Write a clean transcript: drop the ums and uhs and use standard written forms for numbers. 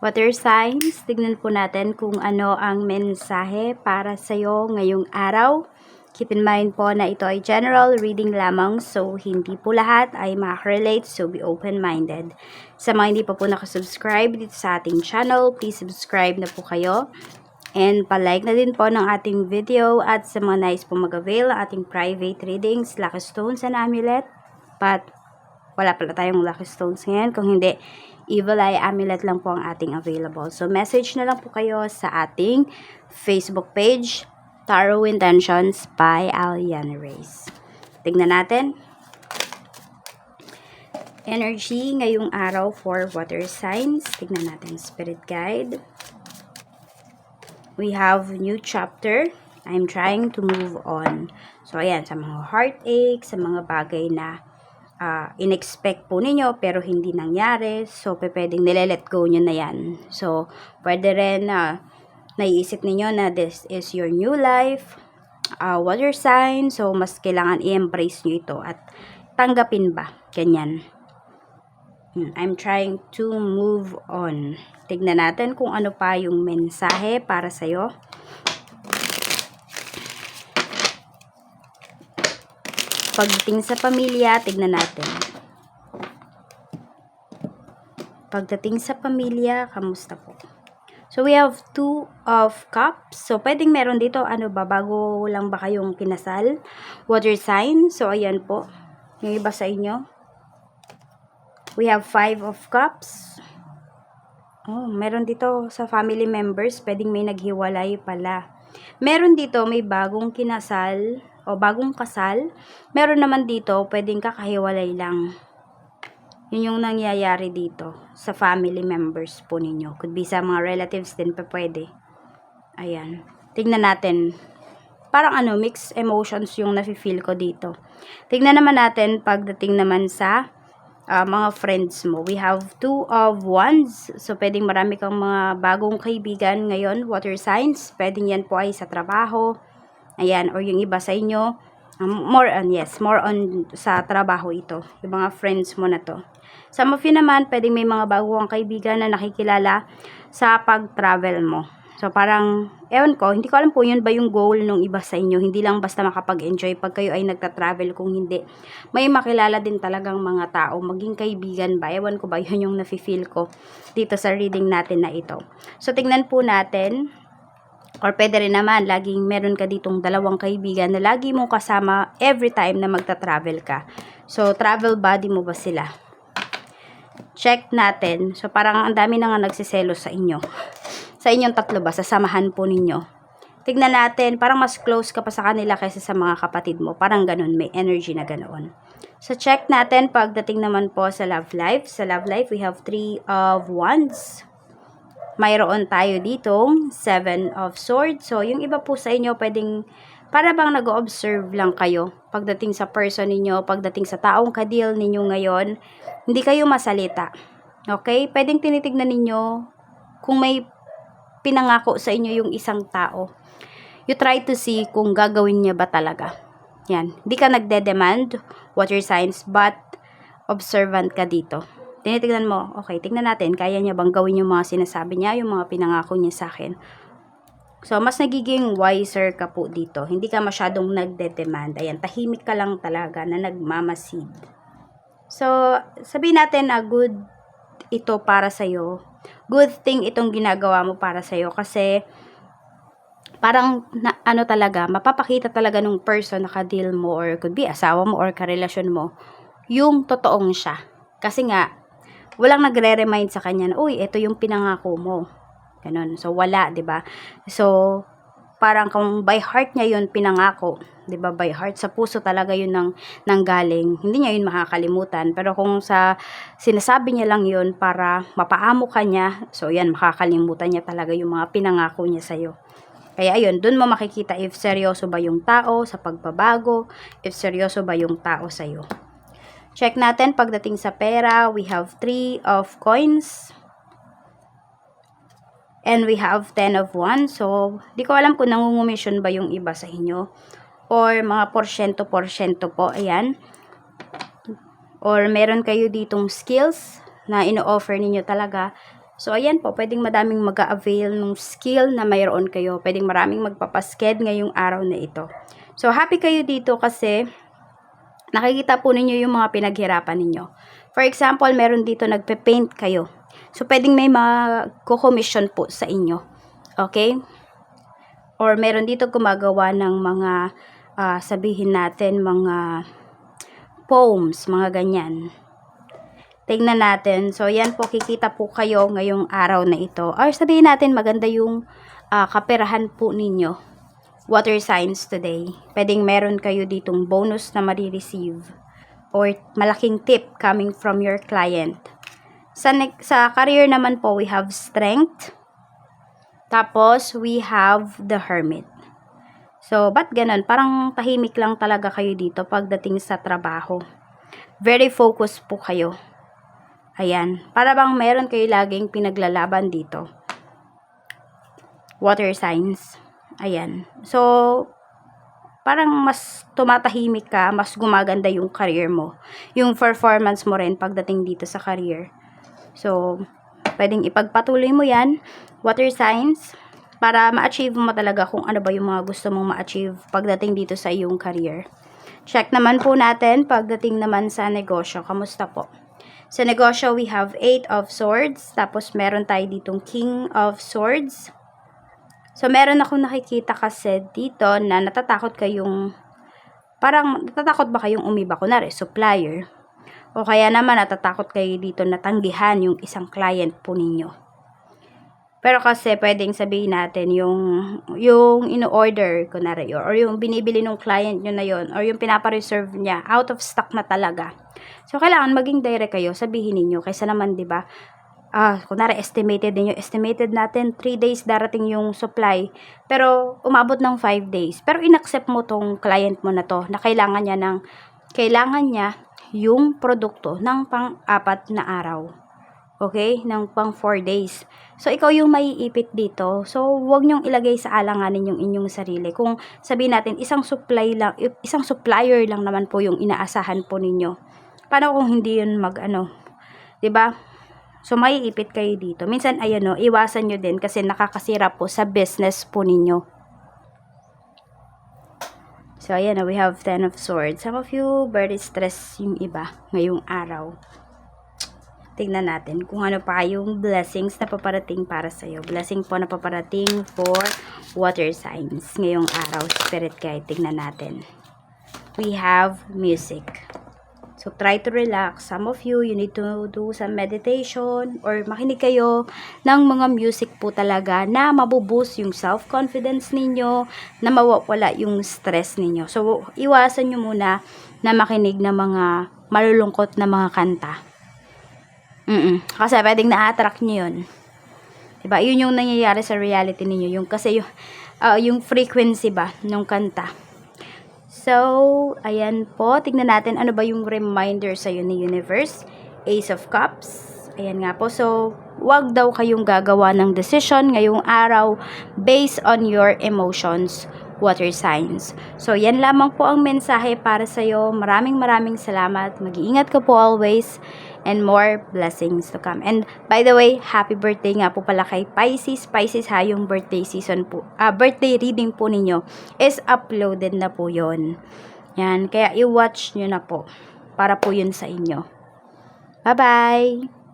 Water signs, tignan po natin kung ano ang mensahe para sa'yo ngayong araw. Keep in mind po na ito ay general reading lamang, so hindi po lahat ay makaka-relate, so be open-minded. Sa mga hindi pa po nakasubscribe dito sa ating channel, please subscribe na po kayo. And palike na din po ng ating video, at sa mga nais po mag-avail ng ating private readings, lucky stones and amulet. But wala pala tayong lucky stones ngayon. Kung hindi, evil eye amulet lang po ang ating available. So message na lang po kayo sa ating Facebook page, Tarot Intentions by Aliana Reyes. Tignan natin. Energy ngayong araw for water signs. Tignan natin spirit guide. We have new chapter. I'm trying to move on. So ayan, sa mga heartache, sa mga bagay na in-expect po ninyo pero hindi nangyari, so pwedeng nile-let go nyo na yan. So pwede rin naiisip ninyo na this is your new life, water sign, so mas kailangan i-embrace nyo ito at tanggapin ba, ganyan. I'm trying to move on. Tignan natin kung ano pa yung mensahe para sa'yo. Pagdating sa pamilya, tignan natin. Pagdating sa pamilya, kamusta po? So, we have 2 of cups. So, pwedeng meron dito, ano ba, bago lang ba kayong kinasal? Water sign. So, ayan po. Yung iba sa inyo. We have 5 of cups. Oh, meron dito sa family members, pwedeng may naghiwalay pala. Meron dito, may bagong kinasal o bagong kasal. Meron naman dito, pwedeng kakahiwalay lang. Yun yung nangyayari dito sa family members po ninyo. Could be sa mga relatives din pa pwede. Ayan. Tignan natin. Parang mixed emotions yung nafe-feel ko dito. Tignan naman natin pagdating naman sa mga friends mo. We have 2 of wands. So, pwedeng marami kang mga bagong kaibigan ngayon. Water signs. Pwedeng yan po ay sa trabaho. Ayan, or yung iba sa inyo, more on sa trabaho ito. Yung mga friends mo na to. Some of you naman, pwedeng may mga bagong kaibigan na nakikilala sa pag-travel mo. So, parang, ewan ko, hindi ko alam po yun ba yung goal ng iba sa inyo. Hindi lang basta makapag-enjoy pag kayo ay nagta-travel, kung hindi. May makilala din talagang mga tao, maging kaibigan ba. Ewan ko ba yun yung nafe-feel ko dito sa reading natin na ito. So, tignan po natin. Or pwede rin naman, laging meron ka ditong dalawang kaibigan na lagi mong kasama every time na magta-travel ka. So, travel buddy mo ba sila? Check natin. So, parang ang dami na nga nagsiselos sa inyo. Sa inyong tatlo ba? Sasamahan po ninyo. Tignan natin, parang mas close ka pa sa kanila kaysa sa mga kapatid mo. Parang ganun, may energy na ganoon. So, check natin pagdating naman po sa love life. Sa love life, we have 3 of wands. Mayroon tayo ditong 7 of swords. So, yung iba po sa inyo, pwedeng para bang nag-observe lang kayo pagdating sa person ninyo, pagdating sa taong kadil ninyo ngayon, hindi kayo masalita. Okay? Pwedeng tinitignan ninyo kung may pinangako sa inyo yung isang tao. You try to see kung gagawin niya ba talaga. Yan. Hindi ka nagde-demand, water signs, but observant ka dito. Tinitignan mo, okay, tignan natin, kaya niya bang gawin yung mga sinasabi niya, yung mga pinangako niya sa akin. So, mas nagiging wiser ka po dito. Hindi ka masyadong nagde-demand. Ayan, tahimik ka lang talaga na nagmamasid. So, sabihin natin na good ito para sa'yo. Good thing itong ginagawa mo para sa'yo kasi parang talaga, mapapakita talaga nung person na ka-deal mo or could be asawa mo or karelasyon mo, yung totoong siya. Kasi nga, walang nagre-remind sa kanya na, uy, ito yung pinangako mo. Ganun. So, wala, 'di ba? So, parang kung by heart niya yun pinangako, 'di ba? By heart, sa puso talaga yun nanggaling. Hindi niya yun makakalimutan. Pero kung sa sinasabi niya lang yun para mapaamo ka niya, so yan, makakalimutan niya talaga yung mga pinangako niya sa'yo. Kaya ayun, dun mo makikita if seryoso ba yung tao sa pagbabago, if seryoso ba yung tao sa'yo. Check natin pagdating sa pera, we have 3 of coins. And we have 10 of wands. So, di ko alam kung nangungumisyon ba yung iba sa inyo. Or mga porsyento-porsyento po. Ayan. Or meron kayo ditong skills na ino-offer ninyo talaga. So, ayan po, pwedeng madaming mag-avail ng skill na mayroon kayo. Pwedeng maraming magpapasked ngayong araw na ito. So, happy kayo dito kasi nakikita po ninyo yung mga pinaghirapan ninyo. For example, meron dito nagpe-paint kayo. So, pwedeng may mag-commission po sa inyo. Okay? Or meron dito gumagawa ng mga, sabihin natin, mga poems, mga ganyan. Tingnan natin. So, yan po, kikita po kayo ngayong araw na ito. Or sabihin natin, maganda yung kaperahan po ninyo. Water signs today. Pwedeng meron kayo ditong bonus na marireceive. Or malaking tip coming from your client. Sa career naman po, we have strength. Tapos, we have the hermit. So, ba't ganun? Parang tahimik lang talaga kayo dito pagdating sa trabaho. Very focused po kayo. Ayan. Para bang meron kayo laging pinaglalaban dito. Water signs. Ayan. So, parang mas tumatahimik ka, mas gumaganda yung career mo. Yung performance mo rin pagdating dito sa career. So, pwedeng ipagpatuloy mo yan. Water signs. Para ma-achieve mo talaga kung ano ba yung mga gusto mong ma-achieve pagdating dito sa iyong career. Check naman po natin pagdating naman sa negosyo. Kamusta po? Sa negosyo, we have 8 of Swords. Tapos, meron tayo ditong King of Swords. So, meron akong nakikita kasi dito na natatakot kayong, parang natatakot ba kayong umiba? Kunwari, supplier. O kaya naman, natatakot kayo dito na tanggihan yung isang client po ninyo. Pero kasi, pwedeng sabihin natin, yung in-order, kunwari, or yung binibili ng client nyo na yon, or yung pinapareserve niya, out of stock na talaga. So, kailangan maging direct kayo, sabihin ninyo, kaysa naman, di ba, kunwari, estimated natin, 3 days darating yung supply, pero umabot ng 5 days. Pero inaccept mo tong client mo na to, na kailangan niya yung produkto ng pang-4 na araw. Okay? Ng pang 4 days. So, ikaw yung maiipit dito. So, huwag nyong ilagay sa alanganin yung inyong sarili. Kung sabihin natin, isang supplier lang naman po yung inaasahan po ninyo. Paano kung hindi yun diba? So, maiipit kayo dito. Minsan, ayan iwasan nyo din kasi nakakasira po sa business po ninyo. So, ayan we have 10 of Swords. Some of you, very stress yung iba ngayong araw. Tingnan natin kung ano pa yung blessings na paparating para sa'yo. Blessing po na paparating for water signs ngayong araw. Spirit guide, tingnan natin. We have music. So, try to relax. Some of you, you need to do some meditation or makinig kayo ng mga music po talaga na mabuboost yung self-confidence ninyo, na mawawala yung stress ninyo. So, iwasan nyo muna na makinig ng mga malulungkot na mga kanta. Kasi pwedeng na-attract nyo yun. Diba? Yun yung nangyayari sa reality ninyo. Kasi yung frequency ba ng kanta. So, ayan po. Tignan natin ano ba yung reminder sa'yo ni Universe. Ace of Cups. Ayan nga po. So, wag daw kayong gagawa ng decision ngayong araw based on your emotions, water signs. So, yan lamang po ang mensahe para sa'yo. Maraming salamat. Mag-iingat ka po always. And more blessings to come. And by the way, happy birthday nga po pala kay Pisces. Pisces ha, yung birthday season po. Birthday reading po ninyo is uploaded na po yon. Yan, kaya i-watch nyo na po. Para po yun sa inyo. Bye-bye!